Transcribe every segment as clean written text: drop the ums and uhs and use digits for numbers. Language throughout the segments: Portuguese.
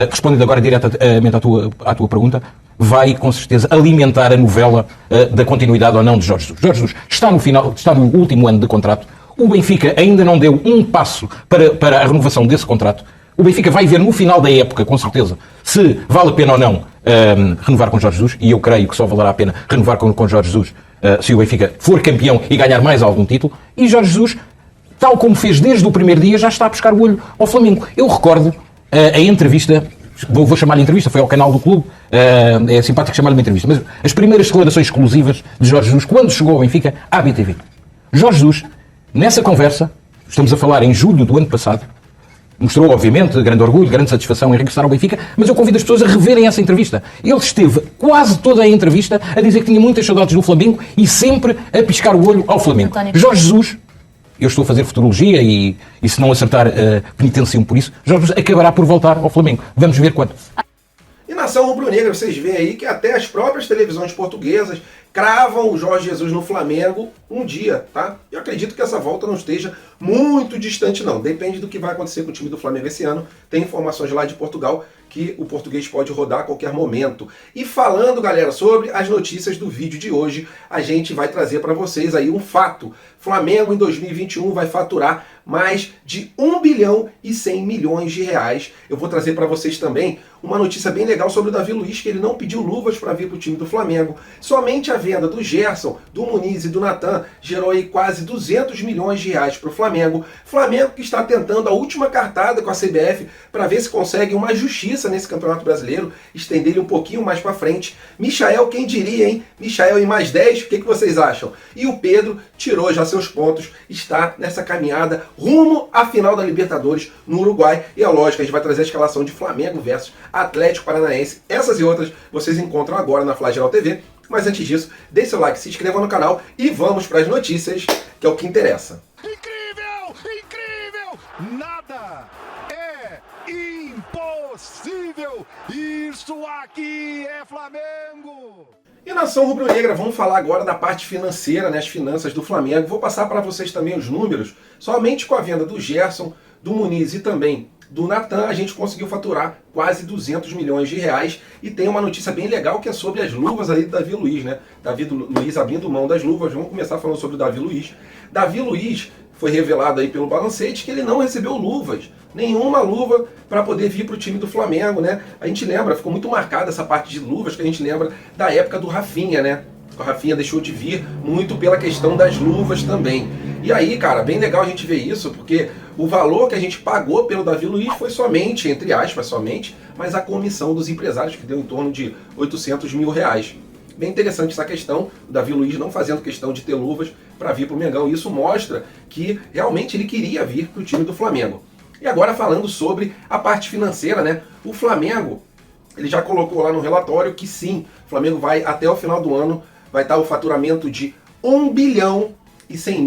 Respondendo agora diretamente à tua pergunta, vai com certeza alimentar a novela da continuidade ou não de Jorge Jesus. Jorge Jesus está no último ano de contrato. O Benfica ainda não deu um passo para a renovação desse contrato. O Benfica vai ver no final da época, com certeza, se vale a pena ou não renovar com Jorge Jesus, e eu creio que só valerá a pena renovar com Jorge Jesus se o Benfica for campeão e ganhar mais algum título. E Jorge Jesus, tal como fez desde o primeiro dia, já está a buscar o olho ao Flamengo. Eu recordo a entrevista, vou chamar-lhe entrevista, foi ao canal do clube, é simpático chamar-lhe uma entrevista, mas as primeiras declarações exclusivas de Jorge Jesus, quando chegou ao Benfica, à BTV. Jorge Jesus, nessa conversa, estamos a falar em julho do ano passado, mostrou, obviamente, grande orgulho, grande satisfação em regressar ao Benfica, mas eu convido as pessoas a reverem essa entrevista. Ele esteve quase toda a entrevista a dizer que tinha muitas saudades do Flamengo e sempre a piscar o olho ao Flamengo. António. Jorge Jesus, eu estou a fazer futurologia e se não acertar, penitencio-me por isso, Jorge Jesus acabará por voltar ao Flamengo. Vamos ver quando. E nação rubro-negra, vocês veem aí que até as próprias televisões portuguesas cravam o Jorge Jesus no Flamengo um dia, tá? Eu acredito que essa volta não esteja muito distante não, depende do que vai acontecer com o time do Flamengo esse ano. Tem informações lá de Portugal que o português pode rodar a qualquer momento. E falando, galera, sobre as notícias do vídeo de hoje, a gente vai trazer para vocês aí um fato. Flamengo em 2021 vai faturar mais de 1 bilhão e 100 milhões de reais. Eu vou trazer para vocês também uma notícia bem legal sobre o Davi Luiz, que ele não pediu luvas para vir para o time do Flamengo. Somente a venda do Gerson, do Muniz e do Natan gerou aí quase 200 milhões de reais para o Flamengo. Flamengo que está tentando a última cartada com a CBF para ver se consegue uma justiça nesse Campeonato Brasileiro, estender ele um pouquinho mais para frente. Michael, quem diria, hein? Michael em mais 10, o que vocês acham? E o Pedro tirou já seus pontos, está nessa caminhada rumo à final da Libertadores no Uruguai. E é lógico, a gente vai trazer a escalação de Flamengo versus Atlético Paranaense. Essas e outras vocês encontram agora na Flageral TV. Mas antes disso, deixe seu like, se inscreva no canal e vamos para as notícias, que é o que interessa. Incrível! Incrível! Nada é impossível! Isso aqui é Flamengo! E nação rubro-negra, vamos falar agora da parte financeira, né, as finanças do Flamengo. Vou passar para vocês também os números. Somente com a venda do Gerson, do Muniz e também do Natan, a gente conseguiu faturar quase 200 milhões de reais. E tem uma notícia bem legal que é sobre as luvas aí do Davi Luiz, né? Davi Luiz abrindo mão das luvas. Vamos começar falando sobre o Davi Luiz. Davi Luiz foi revelado aí pelo Balancete que ele não recebeu luvas, nenhuma luva para poder vir para o time do Flamengo, né? A gente lembra, ficou muito marcada essa parte de luvas, que a gente lembra da época do Rafinha, né? O Rafinha deixou de vir muito pela questão das luvas também. E aí, cara, bem legal a gente ver isso, porque o valor que a gente pagou pelo Davi Luiz foi somente, entre aspas, somente, mas a comissão dos empresários, que deu em torno de 800 mil reais. Bem interessante essa questão, o Davi Luiz não fazendo questão de ter luvas para vir para o Mengão. E isso mostra que realmente ele queria vir para o time do Flamengo. E agora falando sobre a parte financeira, né? O Flamengo, ele já colocou lá no relatório que sim, o Flamengo vai até o final do ano, vai estar o faturamento de 1 bilhão e 100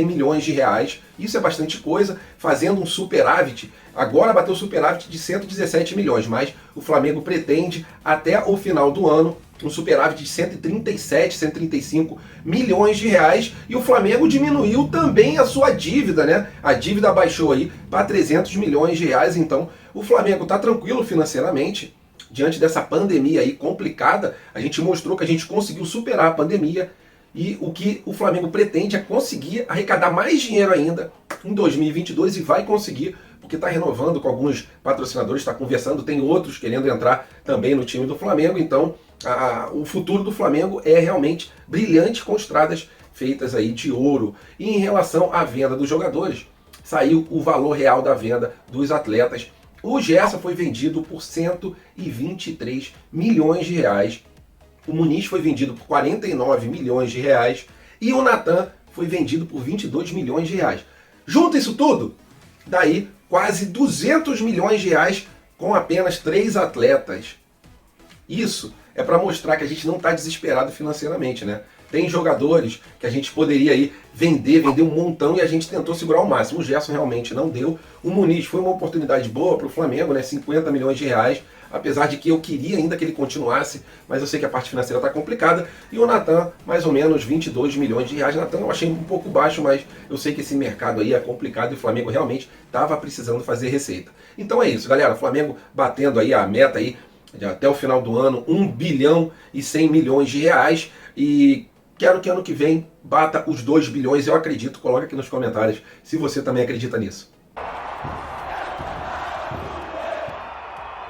milhões de reais. Isso é bastante coisa, fazendo um superávit. Agora bateu o superávit de 117 milhões, mas o Flamengo pretende até o final do ano um superávit de 137, 135 milhões de reais. E o Flamengo diminuiu também a sua dívida, né? A dívida baixou aí para 300 milhões de reais. Então o Flamengo está tranquilo financeiramente. Diante dessa pandemia aí complicada, a gente mostrou que a gente conseguiu superar a pandemia. E o que o Flamengo pretende é conseguir arrecadar mais dinheiro ainda em 2022 e vai conseguir, porque está renovando com alguns patrocinadores, está conversando, tem outros querendo entrar também no time do Flamengo. Então o futuro do Flamengo é realmente brilhante, com estradas feitas aí de ouro. E em relação à venda dos jogadores, saiu o valor real da venda dos atletas. O Gerson foi vendido por 123 milhões de reais. O Muniz foi vendido por 49 milhões de reais e o Natan foi vendido por 22 milhões de reais. Junta isso tudo, daí quase 200 milhões de reais com apenas 3 atletas. Isso é para mostrar que a gente não está desesperado financeiramente, né? Tem jogadores que a gente poderia aí vender um montão e a gente tentou segurar ao máximo. O Gerson realmente não deu. O Muniz foi uma oportunidade boa para o Flamengo, né? 50 milhões de reais. Apesar de que eu queria ainda que ele continuasse, mas eu sei que a parte financeira está complicada. E o Natan, mais ou menos 22 milhões de reais. Natan eu achei um pouco baixo, mas eu sei que esse mercado aí é complicado e o Flamengo realmente estava precisando fazer receita. Então é isso, galera. O Flamengo batendo aí a meta aí, até o final do ano, 1 bilhão e 100 milhões de reais. E quero que ano que vem bata os 2 bilhões, eu acredito. Coloca aqui nos comentários se você também acredita nisso.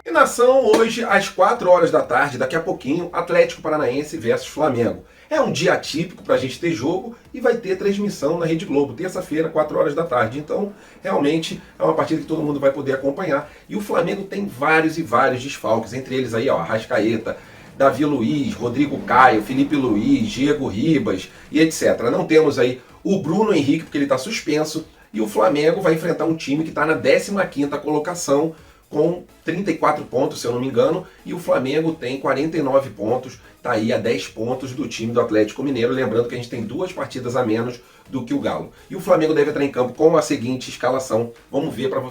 E nação hoje, às 4 horas da tarde, daqui a pouquinho, Atlético Paranaense versus Flamengo. É um dia atípico para a gente ter jogo e vai ter transmissão na Rede Globo, terça-feira, 4 horas da tarde. Então, realmente, é uma partida que todo mundo vai poder acompanhar. E o Flamengo tem vários e vários desfalques, entre eles aí, ó, Arrascaeta, Davi Luiz, Rodrigo Caio, Felipe Luiz, Diego Ribas e etc. Não temos aí o Bruno Henrique, porque ele está suspenso. E o Flamengo vai enfrentar um time que está na 15ª colocação, com 34 pontos, se eu não me engano, e o Flamengo tem 49 pontos, está aí a 10 pontos do time do Atlético Mineiro, lembrando que a gente tem 2 partidas a menos do que o Galo. E o Flamengo deve entrar em campo com a seguinte escalação, vamos ver para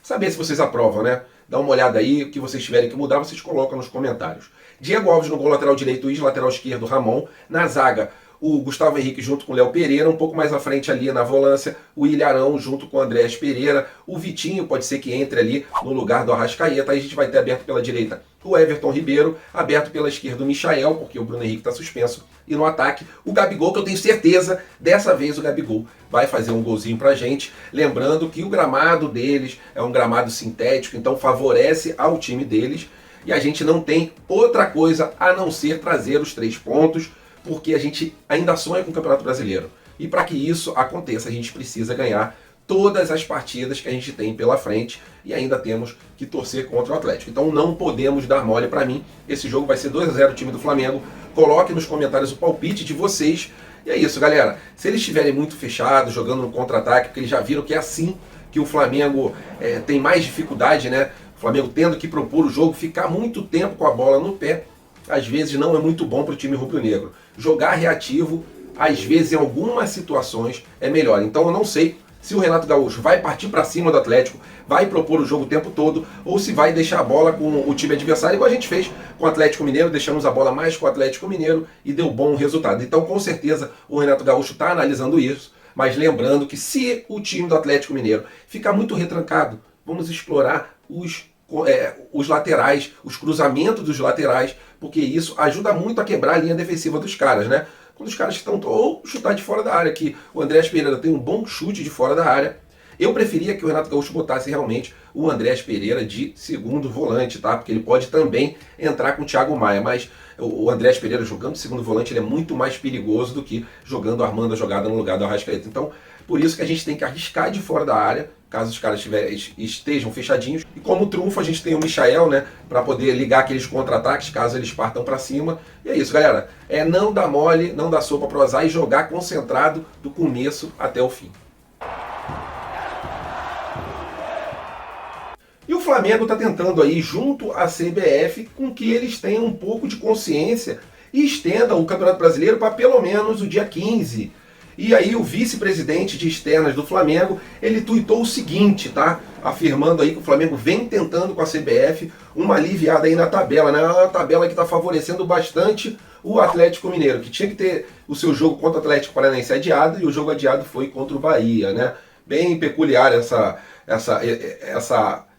saber se vocês aprovam, né? Dá uma olhada aí, o que vocês tiverem que mudar, vocês colocam nos comentários. Diego Alves no gol, lateral direito, Luiz, lateral esquerdo, Ramon, na zaga, o Gustavo Henrique junto com o Léo Pereira, um pouco mais à frente ali na volância, o Ilharão junto com o Andrés Pereira, o Vitinho pode ser que entre ali no lugar do Arrascaeta, aí a gente vai ter aberto pela direita o Everton Ribeiro, aberto pela esquerda o Michael, porque o Bruno Henrique está suspenso, e no ataque o Gabigol, que eu tenho certeza, dessa vez o Gabigol vai fazer um golzinho pra gente, lembrando que o gramado deles é um gramado sintético, então favorece ao time deles, e a gente não tem outra coisa a não ser trazer os 3 pontos, porque a gente ainda sonha com o Campeonato Brasileiro. E para que isso aconteça, a gente precisa ganhar todas as partidas que a gente tem pela frente e ainda temos que torcer contra o Atlético. Então não podemos dar mole para mim. Esse jogo vai ser 2-0 o time do Flamengo. Coloque nos comentários o palpite de vocês. E é isso, galera. Se eles estiverem muito fechados, jogando no contra-ataque, porque eles já viram que é assim que o Flamengo tem mais dificuldade, né? O Flamengo tendo que propor o jogo, ficar muito tempo com a bola no pé, às vezes não é muito bom para o time rubro-negro. Jogar reativo, às vezes em algumas situações, é melhor. Então eu não sei se o Renato Gaúcho vai partir para cima do Atlético, vai propor o jogo o tempo todo, ou se vai deixar a bola com o time adversário, igual a gente fez com o Atlético Mineiro, deixamos a bola mais com o Atlético Mineiro e deu bom resultado. Então com certeza o Renato Gaúcho está analisando isso, mas lembrando que se o time do Atlético Mineiro ficar muito retrancado, vamos explorar os laterais, os cruzamentos dos laterais, porque isso ajuda muito a quebrar a linha defensiva dos caras, né? Quando os caras estão ou chutar de fora da área, que o Andrés Pereira tem um bom chute de fora da área. Eu preferia que o Renato Gaúcho botasse realmente o Andrés Pereira de segundo volante, tá? Porque ele pode também entrar com o Thiago Maia, mas o Andrés Pereira jogando de segundo volante, ele é muito mais perigoso do que jogando, armando a jogada no lugar do Arrascaeta. Então, por isso que a gente tem que arriscar de fora da área, caso os caras estejam fechadinhos. E como trunfo a gente tem o Michael, né, para poder ligar aqueles contra-ataques, caso eles partam para cima. E é isso, galera. Não dar mole, não dar sopa pro azar e jogar concentrado do começo até o fim. E o Flamengo está tentando aí, junto à CBF, com que eles tenham um pouco de consciência e estendam o Campeonato Brasileiro para pelo menos o dia 15. E aí o vice-presidente de externas do Flamengo, ele tuitou o seguinte, tá? Afirmando aí que o Flamengo vem tentando com a CBF uma aliviada aí na tabela, né? Uma tabela que está favorecendo bastante o Atlético Mineiro, que tinha que ter o seu jogo contra o Atlético Paranaense adiado, e o jogo adiado foi contra o Bahia, né? Bem peculiar essa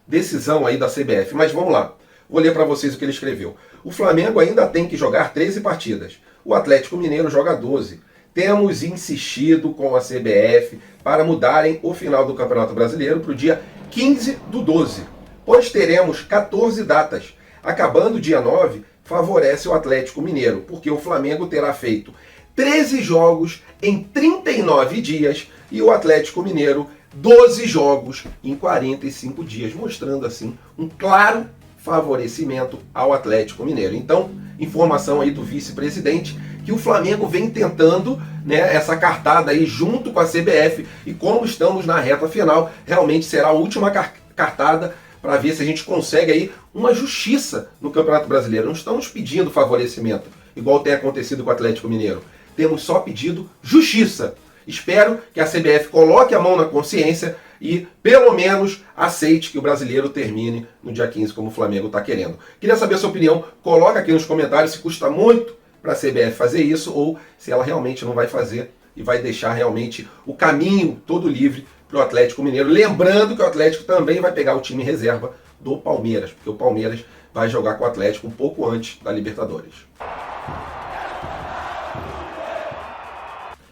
decisão aí da CBF. Mas vamos lá, vou ler para vocês o que ele escreveu. O Flamengo ainda tem que jogar 13 partidas. O Atlético Mineiro joga 12. Temos insistido com a CBF para mudarem o final do Campeonato Brasileiro para o dia 15/12, pois teremos 14 datas. Acabando o dia 9, favorece o Atlético Mineiro, porque o Flamengo terá feito 13 jogos em 39 dias e o Atlético Mineiro 12 jogos em 45 dias, mostrando assim um claro favorecimento ao Atlético Mineiro. Então, informação aí do vice-presidente, que o Flamengo vem tentando, né, essa cartada aí junto com a CBF, e como estamos na reta final, realmente será a última cartada para ver se a gente consegue aí uma justiça no Campeonato Brasileiro. Não estamos pedindo favorecimento, igual tem acontecido com o Atlético Mineiro. temos só pedido justiça. Espero que a CBF coloque a mão na consciência e, pelo menos, aceite que o brasileiro termine no dia 15, como o Flamengo está querendo. Queria saber a sua opinião. Coloca aqui nos comentários se custa muito para a CBF fazer isso ou se ela realmente não vai fazer e vai deixar realmente o caminho todo livre para o Atlético Mineiro. Lembrando que o Atlético também vai pegar o time reserva do Palmeiras, porque o Palmeiras vai jogar com o Atlético um pouco antes da Libertadores.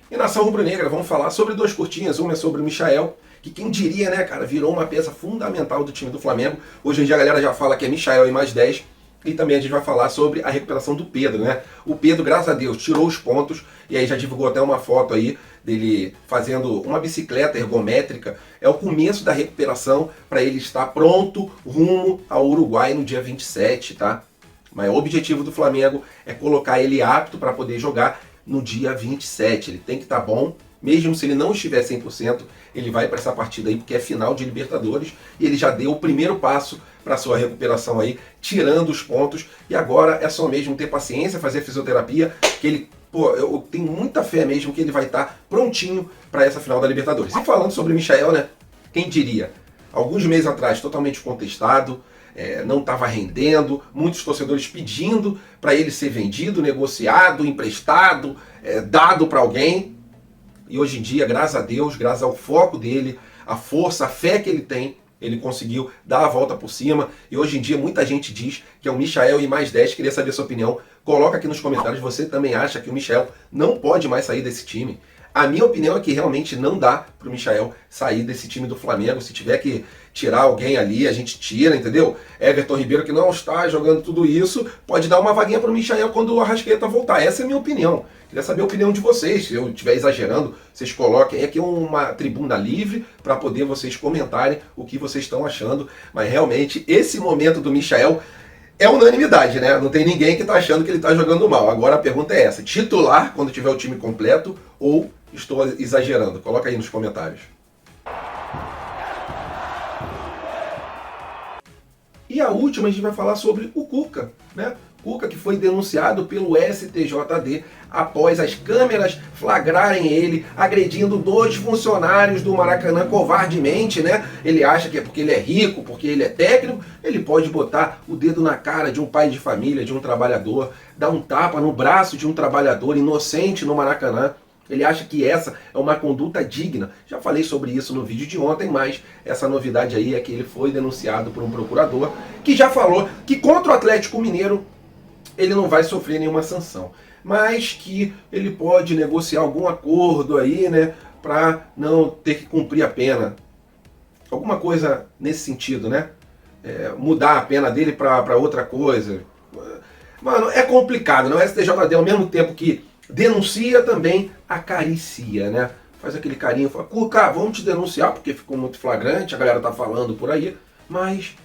E nação rubro-negra, vamos falar sobre duas curtinhas. Uma é sobre o Michael, que quem diria, né, cara, virou uma peça fundamental do time do Flamengo. Hoje em dia a galera já fala que é Michael e mais 10. E também a gente vai falar sobre a recuperação do Pedro, né? O Pedro, graças a Deus, tirou os pontos. E aí já divulgou até uma foto aí dele fazendo uma bicicleta ergométrica. É o começo da recuperação para ele estar pronto rumo ao Uruguai no dia 27, tá? Mas o objetivo do Flamengo é colocar ele apto para poder jogar no dia 27. Ele tem que estar bom, mesmo se ele não estiver 100%, ele vai para essa partida aí, porque é final de Libertadores, e ele já deu o primeiro passo para sua recuperação aí, tirando os pontos, e agora é só mesmo ter paciência, fazer fisioterapia, que ele, eu tenho muita fé mesmo que ele vai estar prontinho para essa final da Libertadores. E falando sobre o Michael, né, quem diria, alguns meses atrás totalmente contestado, não estava rendendo, muitos torcedores pedindo para ele ser vendido, negociado, emprestado, dado para alguém. E hoje em dia, graças a Deus, graças ao foco dele, a força, a fé que ele tem, ele conseguiu dar a volta por cima. E hoje em dia muita gente diz que é o Michael e mais 10. Queria saber a sua opinião. Coloca aqui nos comentários. Você também acha que o Michael não pode mais sair desse time? A minha opinião é que realmente não dá para o Michael sair desse time do Flamengo. Se tiver que tirar alguém ali, a gente tira, entendeu? Everton Ribeiro, que não está jogando tudo isso, pode dar uma vaguinha para o Michael quando o Arrascaeta voltar. Essa é a minha opinião. Queria saber a opinião de vocês. Se eu estiver exagerando, vocês coloquem aqui uma tribuna livre para poder vocês comentarem o que vocês estão achando. Mas realmente, esse momento do Michael é unanimidade, né? Não tem ninguém que está achando que ele está jogando mal. Agora a pergunta é essa: titular quando tiver o time completo ou estou exagerando? Coloca aí nos comentários. E a última a gente vai falar sobre o Cuca, né? Cuca, que foi denunciado pelo STJD após as câmeras flagrarem ele agredindo 2 funcionários do Maracanã covardemente, né? Ele acha que é porque ele é rico, porque ele é técnico, ele pode botar o dedo na cara de um pai de família, de um trabalhador, dar um tapa no braço de um trabalhador inocente no Maracanã. Ele acha que essa é uma conduta digna. Já falei sobre isso no vídeo de ontem, mas essa novidade aí é que ele foi denunciado por um procurador que já falou que contra o Atlético Mineiro ele não vai sofrer nenhuma sanção, mas que ele pode negociar algum acordo aí, né, para não ter que cumprir a pena. Alguma coisa nesse sentido, né? Mudar a pena dele para outra coisa. Mano, é complicado, né? O STJD, ao mesmo tempo que denuncia, também acaricia, né? Faz aquele carinho, fala, Cuca, vamos te denunciar porque ficou muito flagrante, a galera tá falando por aí, mas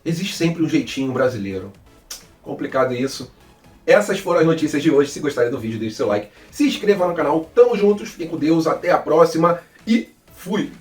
existe sempre um jeitinho brasileiro. Complicado isso. Essas foram as notícias de hoje. Se gostarem do vídeo, deixe seu like, se inscreva no canal. Tamo juntos, fiquem com Deus, até a próxima e fui!